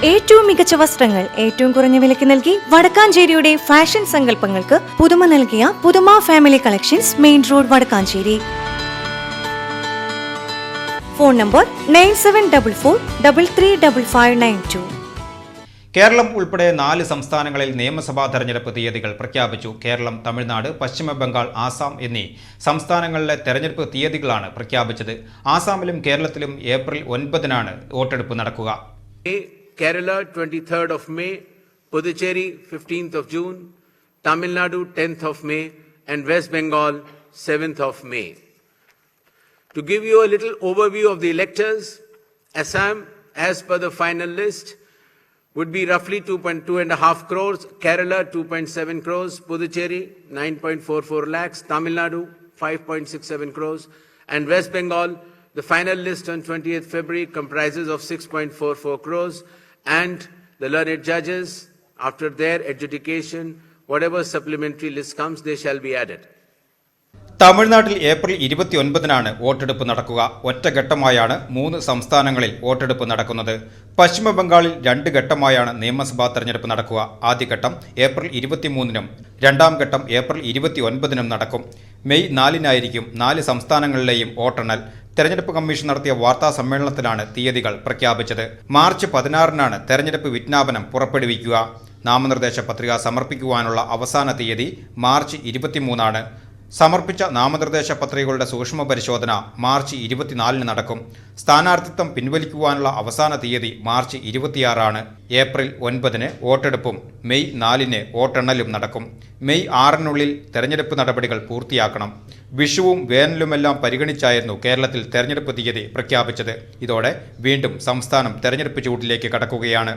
ഏറ്റവും മികച്ച വസ്ത്രങ്ങൾ ഏറ്റവും കുറഞ്ഞ വിലയ്ക്ക് നൽകി വടക്കാഞ്ചേരിയുടെ ഫാഷൻ സങ്കല്പങ്ങൾക്ക് പുതുമ നൽകിയ പുതുമ family collections, main road, Vadakkanchery. Phone number 9744335592. Kerala ഉൾപ്പെടെ 4 സംസ്ഥാനങ്ങളിൽ നിയമസഭാ തെരഞ്ഞെടുപ്പ് തീയതികൾ പ്രഖ്യാപിച്ചു. കേരളം, തമിഴ്നാട്, പശ്ചിമ ബംഗാൾ, ആസാം എന്നീ സംസ്ഥാനങ്ങളിലെ തെരഞ്ഞെടുപ്പ് തീയതികളാണ് പ്രഖ്യാപിച്ചത്. ആസാമിലും കേരളത്തിലും ഏപ്രിൽ 9-നാണ് വോട്ടെടുപ്പ് നടക്കുക. Kerala 23rd of May, Puducherry 15th of June, Tamil Nadu 10th of May, and West Bengal 7th of May. To give you a little overview of the electors, Assam, as per the final list, would be roughly 2.5 crores, Kerala 2.7 crores, Puducherry 9.44 lakhs, Tamil Nadu 5.67 crores, and West Bengal, the final list on 20th February comprises of 6.44 crores, and the learned judges, after their adjudication, whatever supplementary list comes, they shall be added. തമിഴ്നാട്ടിൽ April 29-നാണ് വോട്ടെടുപ്പ് നടക്കുക. ഒറ്റഘട്ടമായാണ് 3 സംസ്ഥാനങ്ങളിൽ വോട്ടെടുപ്പ് നടക്കുന്നത്. പശ്ചിമ ബംഗാളിൽ 2 ഘട്ടമായാണ് നിയമസഭാ തെരഞ്ഞെടുപ്പ് നടക്കുക. ആദ്യഘട്ടം ഏപ്രിൽ 23-നും രണ്ടാം ഘട്ടം ഏപ്രിൽ 29-നും നടക്കും. മെയ് 4-നായിരിക്കും 4 സംസ്ഥാനങ്ങളിലെയും വോട്ടെണ്ണൽ. തെരഞ്ഞെടുപ്പ് കമ്മീഷൻ നടത്തിയ വാർത്താ സമ്മേളനത്തിലാണ് തീയതികൾ പ്രഖ്യാപിച്ചത്. മാർച്ച് 16-നാണ് തെരഞ്ഞെടുപ്പ് വിജ്ഞാപനം പുറപ്പെടുവിക്കുക. നാമനിർദ്ദേശ പത്രിക സമർപ്പിക്കുവാനുള്ള അവസാന തീയതി മാർച്ച് 23-നാണ്. സമർപ്പിച്ച നാമനിർദ്ദേശ പത്രികകളുടെ സൂക്ഷ്മ പരിശോധന മാർച്ച് 24-ന് നടക്കും. സ്ഥാനാർത്ഥിത്വം പിൻവലിക്കുവാനുള്ള അവസാന തീയതി മാർച്ച് 26-ആണ്. ഏപ്രിൽ 9-ന് വോട്ടെടുപ്പും മെയ് 4-ന് വോട്ടെണ്ണലും നടക്കും. മെയ് 6-നുള്ളിൽ തെരഞ്ഞെടുപ്പ് നടപടികൾ പൂർത്തിയാക്കണം. വിഷുവും വേനലുമെല്ലാം പരിഗണിച്ചായിരുന്നു കേരളത്തിൽ തെരഞ്ഞെടുപ്പ് തീയതി പ്രഖ്യാപിച്ചത്. ഇതോടെ വീണ്ടും സംസ്ഥാനം തെരഞ്ഞെടുപ്പ് ചൂടിലേക്ക് കടക്കുകയാണ്.